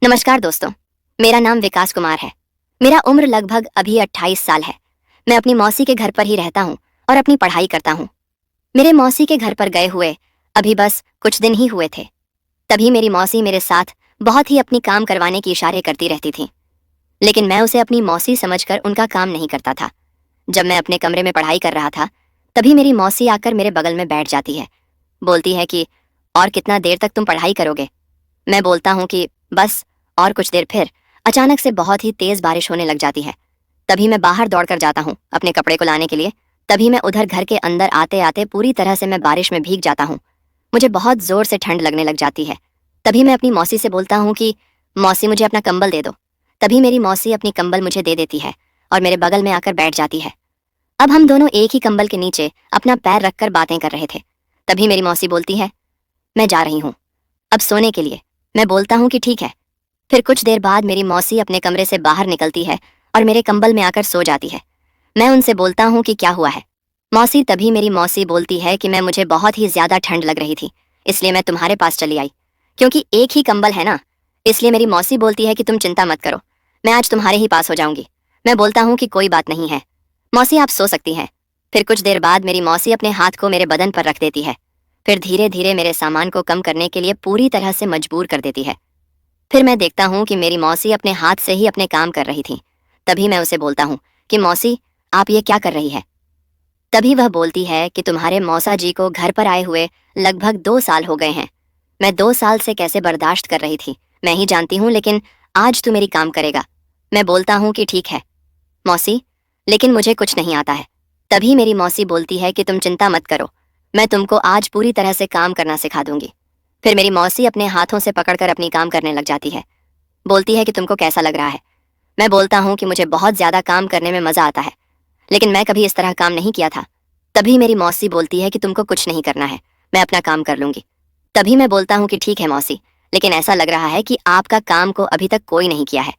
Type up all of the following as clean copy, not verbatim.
नमस्कार दोस्तों। मेरा नाम विकास कुमार है। मेरा उम्र लगभग अभी 28 साल है। मैं अपनी मौसी के घर पर ही रहता हूँ और अपनी पढ़ाई करता हूँ। मेरे मौसी के घर पर गए हुए अभी बस कुछ दिन ही हुए थे। तभी मेरी मौसी मेरे साथ बहुत ही अपनी काम करवाने की इशारे करती रहती थी, लेकिन मैं उसे अपनी मौसी समझकर उनका काम नहीं करता था। जब मैं अपने कमरे में पढ़ाई कर रहा था, तभी मेरी मौसी आकर मेरे बगल में बैठ जाती है। बोलती है कि और कितना देर तक तुम पढ़ाई करोगे। मैं बोलता हूँ कि बस और कुछ देर। फिर अचानक से बहुत ही तेज बारिश होने लग जाती है। तभी मैं बाहर दौड़कर जाता हूँ अपने कपड़े को लाने के लिए। तभी मैं उधर घर के अंदर आते आते पूरी तरह से मैं बारिश में भीग जाता हूँ। मुझे बहुत जोर से ठंड लगने लग जाती है। तभी मैं अपनी मौसी से बोलता हूँ कि मौसी मुझे अपना कंबल दे दो। तभी मेरी मौसी अपनी कंबल मुझे दे देती है और मेरे बगल में आकर बैठ जाती है। अब हम दोनों एक ही कंबल के नीचे अपना पैर रखकर बातें कर रहे थे। तभी मेरी मौसी बोलती है, मैं जा रही हूँ अब सोने के लिए। मैं बोलता हूँ कि ठीक है। फिर कुछ देर बाद मेरी मौसी अपने कमरे से बाहर निकलती है और मेरे कंबल में आकर सो जाती है। मैं उनसे बोलता हूँ कि क्या हुआ है मौसी। तभी मेरी मौसी बोलती है कि मैं मुझे बहुत ही ज्यादा ठंड लग रही थी, इसलिए मैं तुम्हारे पास चली आई। क्योंकि एक ही कंबल है ना, इसलिए मेरी मौसी बोलती है कि तुम चिंता मत करो, मैं आज तुम्हारे ही पास हो जाऊंगी। मैं बोलता हूँ कि कोई बात नहीं है मौसी, आप सो सकती हैं। फिर कुछ देर बाद मेरी मौसी अपने हाथ को मेरे बदन पर रख देती है। फिर धीरे धीरे मेरे सामान को कम करने के लिए पूरी तरह से मजबूर कर देती है। फिर मैं देखता हूँ कि मेरी मौसी अपने हाथ से ही अपने काम कर रही थी। तभी मैं उसे बोलता हूँ कि मौसी, आप ये क्या कर रही है। तभी वह बोलती है कि तुम्हारे मौसा जी को घर पर आए हुए लगभग 2 साल हो गए हैं। मैं 2 साल से कैसे बर्दाश्त कर रही थी मैं ही जानती हूँ, लेकिन आज तू मेरी काम करेगा। मैं बोलता हूँ कि ठीक है मौसी, लेकिन मुझे कुछ नहीं आता है। तभी मेरी मौसी बोलती है कि तुम चिंता मत करो, मैं तुमको आज पूरी तरह से काम करना सिखा दूंगी। फिर मेरी मौसी अपने हाथों से पकड़कर अपनी काम करने लग जाती है। बोलती है कि तुमको कैसा लग रहा है। मैं बोलता हूँ कि मुझे बहुत ज्यादा काम करने में मजा आता है, लेकिन मैं कभी इस तरह काम नहीं किया था। तभी मेरी मौसी बोलती है कि तुमको कुछ नहीं करना है, मैं अपना काम कर लूंगी। तभी मैं बोलता हूँ कि ठीक है मौसी, लेकिन ऐसा लग रहा है कि आपका काम को अभी तक कोई नहीं किया है।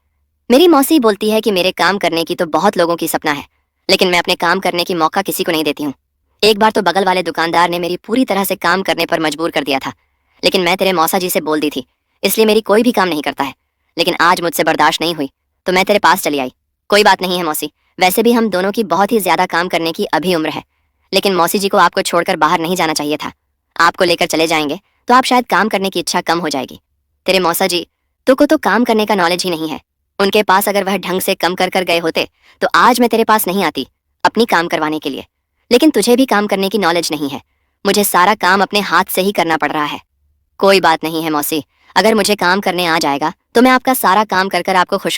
मेरी मौसी बोलती है कि मेरे काम करने की तो बहुत लोगों की सपना है, लेकिन मैं अपने काम करने की मौका किसी को नहीं देती हूँ। एक बार तो बगल वाले दुकानदार ने मेरी पूरी तरह से काम करने पर मजबूर कर दिया था, लेकिन मैं तेरे मौसा जी से बोल दी थी, इसलिए मेरी कोई भी काम नहीं करता है। लेकिन आज मुझसे बर्दाश्त नहीं हुई तो मैं तेरे पास चली आई। कोई बात नहीं है मौसी, वैसे भी हम दोनों की बहुत ही ज्यादा काम करने की अभी उम्र है, लेकिन मौसी जी को आपको छोड़कर बाहर नहीं जाना चाहिए था। आपको लेकर चले जाएंगे तो आप शायद काम करने की इच्छा कम हो जाएगी। तेरे मौसा जी को तो काम करने का नॉलेज ही नहीं है। उनके पास अगर वह ढंग से कम कर कर गए होते तो आज मैं तेरे पास नहीं आती अपनी काम करवाने के लिए। लेकिन तुझे भी काम करने की नॉलेज नहीं है, मुझे सारा काम अपने हाथ से ही करना पड़ रहा है। कोई बात नहीं है मौसी, अगर मुझे काम करने आ जाएगा तो मैं आपका सारा काम कर कर आपको खुश